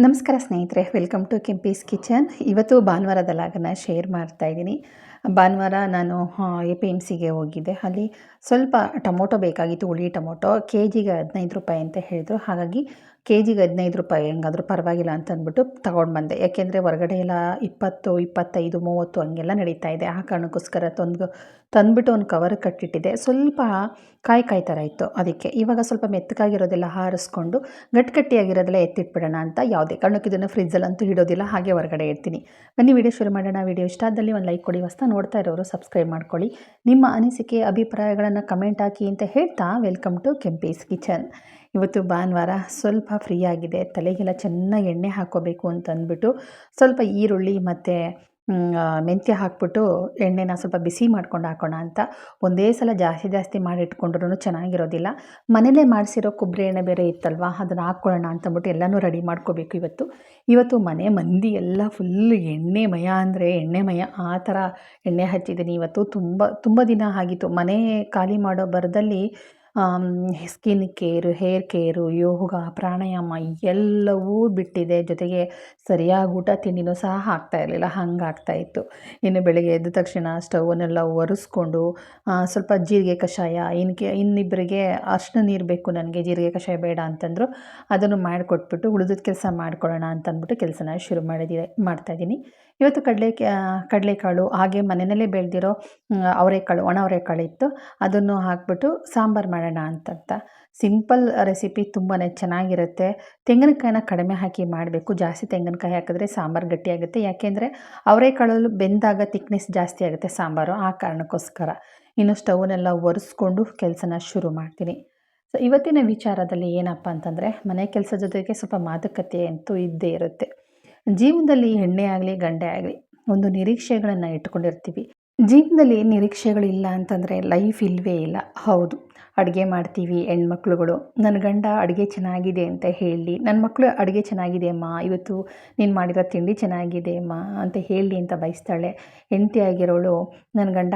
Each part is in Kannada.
ನಮಸ್ಕಾರ ಸ್ನೇಹಿತರೆ, ವೆಲ್ಕಮ್ ಟು ಕೆಂಪೀಸ್ ಕಿಚನ್. ಇವತ್ತು ಭಾನುವಾರದ ಲಾಗನ್ನ ಶೇರ್ ಮಾಡ್ತಾ ಇದ್ದೀನಿ. ಭಾನುವಾರ ನಾನು APMCಗೆ ಹೋಗಿದ್ದೆ. ಅಲ್ಲಿ ಸ್ವಲ್ಪ ಟೊಮೊಟೊ ಬೇಕಾಗಿತ್ತು, ಹುಳಿ ಟೊಮೊಟೊ. ಕೆ ಜಿಗೆ ₹15 ಅಂತ ಹೇಳಿದ್ರು. ಹಾಗಾಗಿ ಕೆ ಜಿಗೆ ₹15 ಹೆಂಗಾದರೂ ಪರವಾಗಿಲ್ಲ ಅಂತ ಅಂದ್ಬಿಟ್ಟು ತಗೊಂಡು ಬಂದೆ. ಯಾಕೆಂದರೆ ಹೊರಗಡೆ ಎಲ್ಲ 20, 25, 30 ಹಂಗೆಲ್ಲ ನಡೀತಾ ಇದೆ. ಆ ಕಾರಣಕ್ಕೋಸ್ಕರ ತಂದುಬಿಟ್ಟು ಒಂದು ಕವರ್ಗೆ ಕಟ್ಟಿಟ್ಟಿದ್ದೆ. ಸ್ವಲ್ಪ ಕಾಯಿ ಥರ ಇತ್ತು, ಅದಕ್ಕೆ. ಇವಾಗ ಸ್ವಲ್ಪ ಮೆತ್ತಗಾಗಿರೋದೆಲ್ಲ ಆರಿಸ್ಕೊಂಡು ಗಟ್ಟಿಯಾಗಿರೋದೆಲ್ಲ ಎತ್ತಿಟ್ಬಿಡೋಣ ಅಂತ. ಯಾವುದೇ ಕಾರಣಕ್ಕೂ ಇದನ್ನು ಫ್ರಿಜ್ಜಲ್ಲಂತೂ ಇಡೋದಿಲ್ಲ, ಹಾಗೆ ಹೊರಗಡೆ ಇಡ್ತೀನಿ. ಬನ್ನಿ ವಿಡಿಯೋ ಶುರು ಮಾಡೋಣ. ವಿಡಿಯೋ ಇಷ್ಟ ಆದಲ್ಲಿ ಒಂದು ಲೈಕ್ ಕೊಡಿ, ಹೊಸ್ತಾ ನೋಡ್ತಾ ಇರೋರು ಸಬ್ಸ್ಕ್ರೈಬ್ ಮಾಡ್ಕೊಳ್ಳಿ. ನಿಮ್ಮ ಅನಿಸಿಕೆ ಅಭಿಪ್ರಾಯಗಳನ್ನು ಕಮೆಂಟ್ ಹಾಕಿ ಅಂತ ಹೇಳ್ತಾ ವೆಲ್ಕಮ್ ಟು ಕೆಂಪೀಸ್ ಕಿಚನ್. ಇವತ್ತು ಭಾನುವಾರ, ಸ್ವಲ್ಪ ಫ್ರೀ ಆಗಿದೆ. ತಲೆಗೆಲ್ಲ ಚೆನ್ನಾಗಿ ಎಣ್ಣೆ ಹಾಕ್ಕೋಬೇಕು ಅಂತ ಅಂದ್ಬಿಟ್ಟು ಸ್ವಲ್ಪ ಈರುಳ್ಳಿ ಮತ್ತು ಮೆಂತ್ಯ ಹಾಕ್ಬಿಟ್ಟು ಎಣ್ಣೆನ ಸ್ವಲ್ಪ ಬಿಸಿ ಮಾಡ್ಕೊಂಡು ಹಾಕೋಣ ಅಂತ. ಒಂದೇ ಸಲ ಜಾಸ್ತಿ ಮಾಡಿಟ್ಕೊಂಡ್ರೂ ಚೆನ್ನಾಗಿರೋದಿಲ್ಲ. ಮನೇಲೇ ಮಾಡಿಸಿರೋ ಕೊಬ್ಬರಿ ಎಣ್ಣೆ ಬೇರೆ ಇತ್ತಲ್ವ, ಅದನ್ನು ಹಾಕ್ಕೊಳ್ಳೋಣ ಅಂತಂದ್ಬಿಟ್ಟು ಎಲ್ಲನೂ ರೆಡಿ ಮಾಡ್ಕೋಬೇಕು. ಇವತ್ತು ಮನೆ ಮಂದಿ ಎಲ್ಲ ಫುಲ್ಲು ಎಣ್ಣೆಮಯ ಅಂದರೆ ಎಣ್ಣೆಮಯ, ಆ ಥರ ಎಣ್ಣೆ ಹಚ್ಚಿದ್ದೀನಿ. ಇವತ್ತು ತುಂಬ ದಿನ ಆಗಿತ್ತು ಮನೆ ಖಾಲಿ ಮಾಡೋ ಬರದಲ್ಲಿ. ಸ್ಕಿನ್ ಕೇರು, ಹೇರ್ ಕೇರು, ಯೋಗ, ಪ್ರಾಣಾಯಾಮ ಎಲ್ಲವೂ ಬಿಟ್ಟಿದೆ. ಜೊತೆಗೆ ಸರಿಯಾಗಿ ಊಟ ತಿಂಡಿನೂ ಸಹ ಆಗ್ತಾಯಿರಲಿಲ್ಲ, ಹಂಗಾಗ್ತಾಯಿತ್ತು. ಇನ್ನು ಬೆಳಗ್ಗೆ ಎದ್ದ ತಕ್ಷಣ ಸ್ಟವನ್ನೆಲ್ಲ ಒರೆಸ್ಕೊಂಡು ಸ್ವಲ್ಪ ಜೀರಿಗೆ ಕಷಾಯ, ಇನ್ನಿಬ್ಬರಿಗೆ ಅರಿಶಿನ ನೀರು ಬೇಕು, ನನಗೆ ಜೀರಿಗೆ ಕಷಾಯ ಬೇಡ ಅಂತಂದರು. ಅದನ್ನು ಮಾಡಿಕೊಟ್ಬಿಟ್ಟು ಉಳಿದ ಕೆಲಸ ಮಾಡ್ಕೊಳ್ಳೋಣ ಅಂತಂದ್ಬಿಟ್ಟು ಕೆಲಸನ ಶುರು ಮಾಡ್ತಾಯಿದ್ದೀನಿ. ಇವತ್ತು ಕಡಲೆಕಾಳು, ಹಾಗೆ ಮನೆಯಲ್ಲೇ ಬೆಳೆದಿರೋ ಅವರೆಕಾಳು, ಒಣ ಅವರೆಕಾಳು ಇತ್ತು. ಅದನ್ನು ಹಾಕ್ಬಿಟ್ಟು ಸಾಂಬಾರು ಮಾಡೋಣ ಅಂತಂತ. ಸಿಂಪಲ್ ರೆಸಿಪಿ, ತುಂಬಾ ಚೆನ್ನಾಗಿರುತ್ತೆ. ತೆಂಗಿನಕಾಯಿನ ಕಡಿಮೆ ಹಾಕಿ ಮಾಡಬೇಕು. ಜಾಸ್ತಿ ತೆಂಗಿನಕಾಯಿ ಹಾಕಿದ್ರೆ ಸಾಂಬಾರು ಗಟ್ಟಿಯಾಗುತ್ತೆ. ಯಾಕೆಂದರೆ ಅವರೆಕಾಳಲ್ಲಿ ಬೆಂದಾಗ ತಿಕ್ನೆಸ್ ಜಾಸ್ತಿ ಆಗುತ್ತೆ ಸಾಂಬಾರು, ಆ ಕಾರಣಕ್ಕೋಸ್ಕರ. ಇನ್ನು ಸ್ಟವ್ನೆಲ್ಲ ಒರೆಸ್ಕೊಂಡು ಕೆಲಸನ ಶುರು ಮಾಡ್ತೀನಿ. ಸೊ ಇವತ್ತಿನ ವಿಚಾರದಲ್ಲಿ ಏನಪ್ಪ ಅಂತಂದರೆ, ಮನೆ ಕೆಲಸ ಜೊತೆಗೆ ಸ್ವಲ್ಪ ಮಾತುಕತೆ ಅಂತೂ ಇದ್ದೇ ಇರುತ್ತೆ. ಜೀವನದಲ್ಲಿ ಹೆಣ್ಣೆ ಆಗಲಿ ಗಂಡೆ ಆಗಲಿ ಒಂದು ನಿರೀಕ್ಷೆಗಳನ್ನು ಇಟ್ಕೊಂಡಿರ್ತೀವಿ. ಜೀವನದಲ್ಲಿ ನಿರೀಕ್ಷೆಗಳಿಲ್ಲ ಅಂತಂದರೆ ಲೈಫ್ ಇಲ್ಲವೇ ಇಲ್ಲ. ಹೌದು, ಅಡುಗೆ ಮಾಡ್ತೀವಿ ಹೆಣ್ಮಕ್ಳುಗಳು. ನನ್ನ ಗಂಡ ಅಡುಗೆ ಚೆನ್ನಾಗಿದೆ ಅಂತ ಹೇಳಿ, ನನ್ನ ಮಕ್ಕಳು ಅಡುಗೆ ಚೆನ್ನಾಗಿದೆ ಅಮ್ಮ, ಇವತ್ತು ನೀನು ಮಾಡಿರೋ ತಿಂಡಿ ಚೆನ್ನಾಗಿದೆ ಅಮ್ಮ ಅಂತ ಹೇಳಿ ಅಂತ ಬಯಸ್ತಾಳೆ. ಹೆಂಡತಿ ಆಗಿರೋಳು ನನ್ನ ಗಂಡ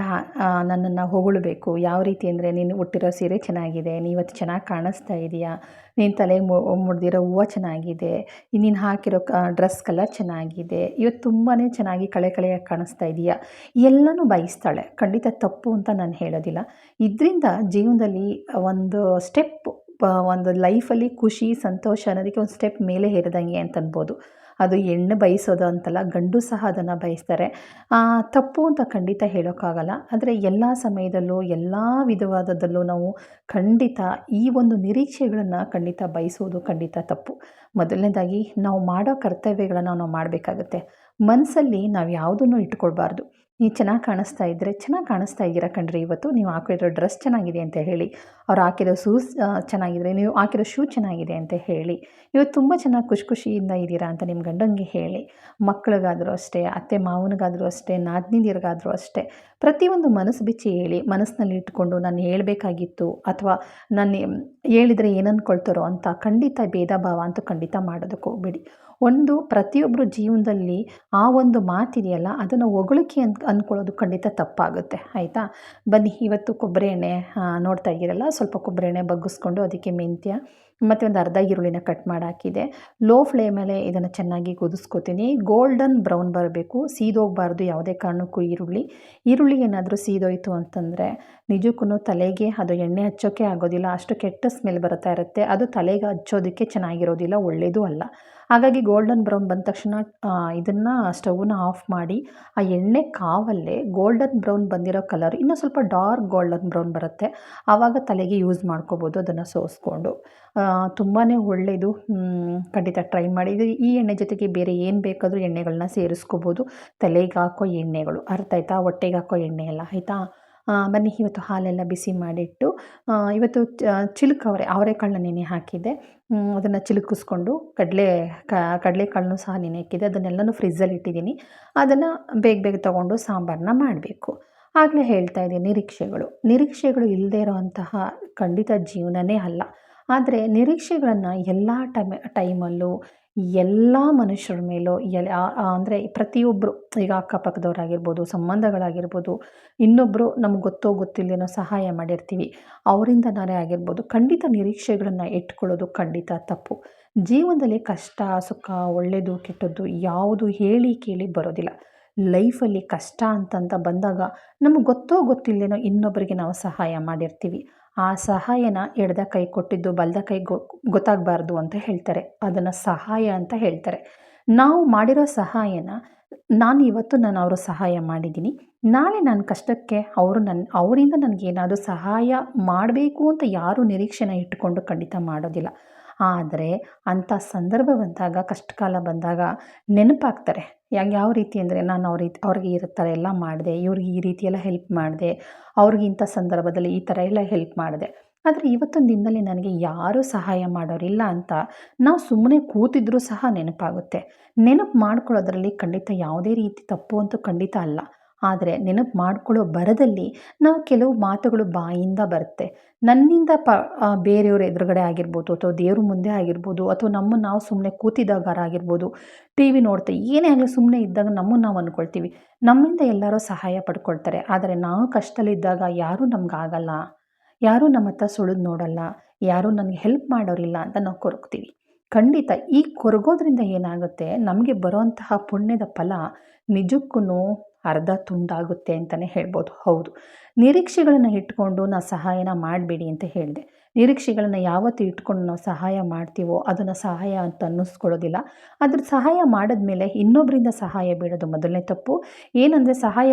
ನನ್ನನ್ನು ಹೊಗಳಬೇಕು. ಯಾವ ರೀತಿ ಅಂದರೆ, ನೀನು ಉಟ್ಟಿರೋ ಸೀರೆ ಚೆನ್ನಾಗಿದೆ, ನೀವತ್ತು ಚೆನ್ನಾಗಿ ಕಾಣಿಸ್ತಾ ಇದೆಯಾ, ನೀನು ತಲೆಗೆ ಮುಡ್ದಿರೋ ಹೂವು ಚೆನ್ನಾಗಿದೆ, ನೀನು ಹಾಕಿರೋ ಡ್ರೆಸ್ ಕಲರ್ ಚೆನ್ನಾಗಿದೆ, ಇವತ್ತು ತುಂಬಾ ಚೆನ್ನಾಗಿ ಕಳೆಯಾಗಿ ಕಾಣಿಸ್ತಾ ಇದೆಯಾ, ಎಲ್ಲನೂ ಬಯಸ್ತಾಳೆ. ಖಂಡಿತ ತಪ್ಪು ಅಂತ ನಾನು ಹೇಳೋದಿಲ್ಲ. ಇದರಿಂದ ಜೀವನದಲ್ಲಿ ಒಂದು ಸ್ಟೆಪ್, ಒಂದು ಲೈಫಲ್ಲಿ ಖುಷಿ ಸಂತೋಷ ಅನ್ನೋದಕ್ಕೆ ಒಂದು ಸ್ಟೆಪ್ ಮೇಲೆ ಏರಿದಂಗೆ ಅಂತ ಅನ್ಬೋದು. ಅದು ಹೆಣ್ಣು ಬಯಸೋದು ಅಂತಲ್ಲ, ಗಂಡು ಸಹ ಅದನ್ನು ಬಯಸ್ತಾರೆ. ತಪ್ಪು ಅಂತ ಖಂಡಿತ ಹೇಳೋಕ್ಕಾಗಲ್ಲ. ಆದರೆ ಎಲ್ಲ ಸಮಯದಲ್ಲೂ ಎಲ್ಲ ವಿಧವಾದದಲ್ಲೂ ನಾವು ಖಂಡಿತ ಈ ಒಂದು ನಿರೀಕ್ಷೆಗಳನ್ನು ಖಂಡಿತ ಬಯಸೋದು ಖಂಡಿತ ತಪ್ಪು. ಮೊದಲನೇದಾಗಿ ನಾವು ಮಾಡೋ ಕರ್ತವ್ಯಗಳನ್ನು ನಾವು ಮಾಡಬೇಕಾಗತ್ತೆ. ಮನಸ್ಸಲ್ಲಿ ನಾವು ಯಾವುದನ್ನು ಇಟ್ಕೊಳ್ಬಾರ್ದು. ನೀವು ಚೆನ್ನಾಗಿ ಕಾಣಿಸ್ತಾ ಇದ್ದರೆ, ಚೆನ್ನಾಗಿ ಕಾಣಿಸ್ತಾ ಇದ್ದೀರಾ ಕಣ್ರಿ, ಇವತ್ತು ನೀವು ಹಾಕಿರೋ ಡ್ರೆಸ್ ಚೆನ್ನಾಗಿದೆ ಅಂತ ಹೇಳಿ. ಅವ್ರು ಹಾಕಿರೋ ಶೂಸ್ ಚೆನ್ನಾಗಿದ್ರೆ, ನೀವು ಹಾಕಿರೋ ಶೂ ಚೆನ್ನಾಗಿದೆ ಅಂತ ಹೇಳಿ. ಇವತ್ತು ತುಂಬ ಚೆನ್ನಾಗಿ ಖುಷಿಯಿಂದ ಇದ್ದೀರಾ ಅಂತ ನಿಮ್ಮ ಗಂಡನಿಗೆ ಹೇಳಿ. ಮಕ್ಳಿಗಾದರೂ ಅಷ್ಟೇ, ಅತ್ತೆ ಮಾವನಿಗಾದರೂ ಅಷ್ಟೇ, ನಾದಿನಿಯರಿಗಾದರೂ ಅಷ್ಟೇ, ಪ್ರತಿಯೊಂದು ಮನಸ್ಸು ಬಿಚ್ಚಿ ಹೇಳಿ. ಮನಸ್ಸಿನಲ್ಲಿ ಇಟ್ಕೊಂಡು ನಾನು ಹೇಳಬೇಕಾಗಿತ್ತು ಅಥವಾ ನಾನು ಹೇಳಿದರೆ ಏನು ಅಂದ್ಕೊಳ್ತಾರೋ ಅಂತ ಖಂಡಿತ ಭೇದ ಭಾವ ಅಂತೂ ಖಂಡಿತ ಮಾಡೋದಕ್ಕೆ ಹೋಗಬೇಡಿ. ಪ್ರತಿಯೊಬ್ಬರು ಜೀವನದಲ್ಲಿ ಆ ಒಂದು ಮಾತಿದೆಯಲ್ಲ, ಅದನ್ನು ಹೊಗಳಿಕೆ ಅಂದ್ಕೊಳ್ಳೋದು ಖಂಡಿತ ತಪ್ಪಾಗುತ್ತೆ, ಆಯಿತಾ? ಬನ್ನಿ, ಇವತ್ತು ಕೊಬ್ಬರಿ ಎಣ್ಣೆ ನೋಡ್ತಾ ಇದ್ದೀರಲ್ಲ, ಸ್ವಲ್ಪ ಕೊಬ್ಬರಿ ಎಣ್ಣೆ ಬಗ್ಗಿಸ್ಕೊಂಡು ಅದಕ್ಕೆ ಮೆಂತ್ಯ ಮತ್ತು ಒಂದು ಅರ್ಧ ಈರುಳ್ಳಿನ ಕಟ್ ಮಾಡಿ ಹಾಕಿದೆ. ಲೋ ಫ್ಲೇಮಲ್ಲೇ ಇದನ್ನು ಚೆನ್ನಾಗಿ ಕುದಿಸ್ಕೊತೀನಿ. ಗೋಲ್ಡನ್ ಬ್ರೌನ್ ಬರಬೇಕು, ಸೀದೋಗಬಾರ್ದು ಯಾವುದೇ ಕಾರಣಕ್ಕೂ. ಈರುಳ್ಳಿ ಏನಾದರೂ ಸೀದೋಯ್ತು ಅಂತಂದರೆ ನಿಜಕ್ಕೂ ತಲೆಗೆ ಅದು ಎಣ್ಣೆ ಹಚ್ಚೋಕ್ಕೆ ಆಗೋದಿಲ್ಲ, ಅಷ್ಟು ಕೆಟ್ಟ ಸ್ಮೆಲ್ ಬರ್ತಾ ಇರುತ್ತೆ. ಅದು ತಲೆಗೆ ಹಚ್ಚೋದಕ್ಕೆ ಚೆನ್ನಾಗಿರೋದಿಲ್ಲ, ಒಳ್ಳೆಯದು ಅಲ್ಲ. ಹಾಗಾಗಿ ಗೋಲ್ಡನ್ ಬ್ರೌನ್ ಬಂದ ತಕ್ಷಣ ಇದನ್ನು ಸ್ಟವ್ನ ಆಫ್ ಮಾಡಿ, ಆ ಎಣ್ಣೆ ಕಾವಲ್ಲೇ ಗೋಲ್ಡನ್ ಬ್ರೌನ್ ಬಂದಿರೋ ಕಲರ್ ಇನ್ನೂ ಸ್ವಲ್ಪ ಡಾರ್ಕ್ ಗೋಲ್ಡನ್ ಬ್ರೌನ್ ಬರುತ್ತೆ, ಆವಾಗ ತಲೆಗೆ ಯೂಸ್ ಮಾಡ್ಕೋಬೋದು ಅದನ್ನು ಸೋಸ್ಕೊಂಡು. ತುಂಬಾ ಒಳ್ಳೆಯದು, ಖಂಡಿತ ಟ್ರೈ ಮಾಡಿ. ಈ ಎಣ್ಣೆ ಜೊತೆಗೆ ಬೇರೆ ಏನು ಬೇಕಾದರೂ ಎಣ್ಣೆಗಳನ್ನ ಸೇರಿಸ್ಕೋಬೋದು. ತಲೆಗೆ ಹಾಕೋ ಎಣ್ಣೆಗಳು, ಅರ್ಥ ಆಯ್ತಾ? ಹೊಟ್ಟೆಗೆ ಹಾಕೋ ಎಣ್ಣೆ ಎಲ್ಲ, ಆಯಿತಾ? ಬನ್ನಿ, ಇವತ್ತು ಹಾಲೆಲ್ಲ ಬಿಸಿ ಮಾಡಿಟ್ಟು ಇವತ್ತು ಅವರೆಕಾಳನ್ನ ನೆನೆ ಹಾಕಿದ್ದೆ. ಅದನ್ನು ಚಿಲುಕಿಸ್ಕೊಂಡು ಕಡಲೆಕಾಳನ್ನು ಸಹ ನೆನೆ ಹಾಕಿದ್ದೆ. ಅದನ್ನೆಲ್ಲನೂ ಫ್ರಿಜ್ಜಲ್ಲಿ ಇಟ್ಟಿದ್ದೀನಿ. ಅದನ್ನು ಬೇಗ ತೊಗೊಂಡು ಸಾಂಬಾರನ್ನ ಮಾಡಬೇಕು. ಆಗಲೇ ಹೇಳ್ತಾ ಇದ್ದೀನಿ, ನಿರೀಕ್ಷೆಗಳು ಇಲ್ಲದೇ ಇರೋವಂತಹ ಖಂಡಿತ ಜೀವನನೇ ಅಲ್ಲ. ಆದರೆ ನಿರೀಕ್ಷೆಗಳನ್ನು ಎಲ್ಲ ಟೈಮಲ್ಲೂ ಎಲ್ಲ ಮನುಷ್ಯರ ಮೇಲೂ ಅಂದರೆ ಪ್ರತಿಯೊಬ್ಬರು, ಈಗ ಅಕ್ಕಪಕ್ಕದವರಾಗಿರ್ಬೋದು, ಸಂಬಂಧಗಳಾಗಿರ್ಬೋದು, ಇನ್ನೊಬ್ಬರು ನಮ್ಗೆ ಗೊತ್ತಿಲ್ಲದೇನೋ ಸಹಾಯ ಮಾಡಿರ್ತೀವಿ, ಅವರಿಂದನೇ ಆಗಿರ್ಬೋದು, ಖಂಡಿತ ನಿರೀಕ್ಷೆಗಳನ್ನು ಇಟ್ಕೊಳ್ಳೋದು ಖಂಡಿತ ತಪ್ಪು. ಜೀವನದಲ್ಲಿ ಕಷ್ಟ ಸುಖ ಒಳ್ಳೆಯದು ಕೆಟ್ಟದ್ದು ಯಾವುದು ಹೇಳಿ ಕೇಳಿ ಬರೋದಿಲ್ಲ. ಲೈಫಲ್ಲಿ ಕಷ್ಟ ಅಂತಂತ ಬಂದಾಗ ನಮಗೆ ಗೊತ್ತೋ ಗೊತ್ತಿಲ್ಲದೇನೋ ಇನ್ನೊಬ್ಬರಿಗೆ ನಾವು ಸಹಾಯ ಮಾಡಿರ್ತೀವಿ. ಆ ಸಹಾಯನ ಎಡದ ಕೈ ಕೊಟ್ಟಿದ್ದು ಬಲದ ಕೈ ಗೊತ್ತಾಗಬಾರ್ದು ಅಂತ ಹೇಳ್ತಾರೆ. ಅದನ್ನು ಸಹಾಯ ಅಂತ ಹೇಳ್ತಾರೆ. ನಾವು ಮಾಡಿರೋ ಸಹಾಯನ ನಾನು ಅವ್ರ ಸಹಾಯ ಮಾಡಿದ್ದೀನಿ. ನಾಳೆ ನನ್ನ ಕಷ್ಟಕ್ಕೆ ಅವರಿಂದ ನನಗೇನಾದರೂ ಸಹಾಯ ಮಾಡಬೇಕು ಅಂತ ಯಾರೂ ನಿರೀಕ್ಷೆನ ಇಟ್ಟುಕೊಂಡು ಖಂಡಿತ ಮಾಡೋದಿಲ್ಲ. ಆದರೆ ಅಂಥ ಸಂದರ್ಭ ಬಂದಾಗ, ಕಷ್ಟಕಾಲ ಬಂದಾಗ ನೆನಪಾಗ್ತಾರೆ. ಯಾವ ರೀತಿ ಅಂದರೆ ನಾನು ಅವ್ರಿಗೆ ಈ ಥರ ಎಲ್ಲ ಮಾಡಿದೆ, ಇವ್ರಿಗೆ ಈ ರೀತಿ ಎಲ್ಲ ಹೆಲ್ಪ್ ಮಾಡಿದೆ, ಅವ್ರಿಗೆ ಇಂಥ ಸಂದರ್ಭದಲ್ಲಿ ಈ ಥರ ಎಲ್ಲ ಹೆಲ್ಪ್ ಮಾಡಿದೆ. ಆದರೆ ಇವತ್ತೊಂದು ದಿನದಲ್ಲಿ ನನಗೆ ಯಾರೂ ಸಹಾಯ ಮಾಡೋರಿಲ್ಲ ಅಂತ ನಾವು ಸುಮ್ಮನೆ ಕೂತಿದ್ರೂ ಸಹ ನೆನಪಾಗುತ್ತೆ. ನೆನಪು ಮಾಡ್ಕೊಳ್ಳೋದ್ರಲ್ಲಿ ಖಂಡಿತ ಯಾವುದೇ ರೀತಿ ತಪ್ಪು ಅಂತೂ ಖಂಡಿತ ಅಲ್ಲ. ಆದರೆ ನೆನಪು ಮಾಡ್ಕೊಳ್ಳೋ ಭರದಲ್ಲಿ ನಾವು ಕೆಲವು ಮಾತುಗಳು ಬಾಯಿಂದ ಬರುತ್ತೆ. ನನ್ನಿಂದ ಬೇರೆಯವ್ರ ಎದುರುಗಡೆ ಆಗಿರ್ಬೋದು, ಅಥವಾ ದೇವ್ರ ಮುಂದೆ ಆಗಿರ್ಬೋದು, ಅಥವಾ ನಮ್ಮನ್ನು ನಾವು ಸುಮ್ಮನೆ ಕೂತಿದ್ದಾಗಾರ ಆಗಿರ್ಬೋದು, ಟಿ ವಿ ನೋಡ್ತಾ ಏನೇ ಆಗಲಿ ಸುಮ್ಮನೆ ಇದ್ದಾಗ ನಮ್ಮನ್ನು ನಾವು ಅಂದ್ಕೊಳ್ತೀವಿ, ನಮ್ಮಿಂದ ಎಲ್ಲರೂ ಸಹಾಯ ಪಡ್ಕೊಳ್ತಾರೆ. ಆದರೆ ನಾವು ಕಷ್ಟದಲ್ಲಿದ್ದಾಗ ಯಾರೂ ನಮಗಾಗಲ್ಲ, ಯಾರೂ ನಮ್ಮ ಹತ್ರ ಸುಳಿದು ನೋಡಲ್ಲ, ಯಾರೂ ನನಗೆ ಹೆಲ್ಪ್ ಮಾಡೋರಿಲ್ಲ ಅಂತ ನಾವು ಕೊರಗ್ತೀವಿ. ಖಂಡಿತ ಈ ಕೊರಗೋದ್ರಿಂದ ಏನಾಗುತ್ತೆ, ನಮಗೆ ಬರೋಂತಹ ಪುಣ್ಯದ ಫಲ ನಿಜಕ್ಕೂ ಅರ್ಧ ತುಂಡಾಗುತ್ತೆ ಅಂತಲೇ ಹೇಳ್ಬೋದು. ಹೌದು, ನಿರೀಕ್ಷೆಗಳನ್ನು ಇಟ್ಕೊಂಡು ನಾವು ಸಹಾಯನ ಮಾಡಬೇಡಿ ಅಂತ ಹೇಳಿದೆ. ನಿರೀಕ್ಷೆಗಳನ್ನು ಯಾವತ್ತು ಇಟ್ಕೊಂಡು ನಾವು ಸಹಾಯ ಮಾಡ್ತೀವೋ ಅದನ್ನು ಸಹಾಯ ಅಂತ ಅನ್ನಿಸ್ಕೊಳ್ಳೋದಿಲ್ಲ. ಅದ್ರ ಸಹಾಯ ಮಾಡಿದ್ಮೇಲೆ ಇನ್ನೊಬ್ಬರಿಂದ ಸಹಾಯ ಬೇಡೋದು ಮೊದಲನೇ ತಪ್ಪು. ಏನಂದರೆ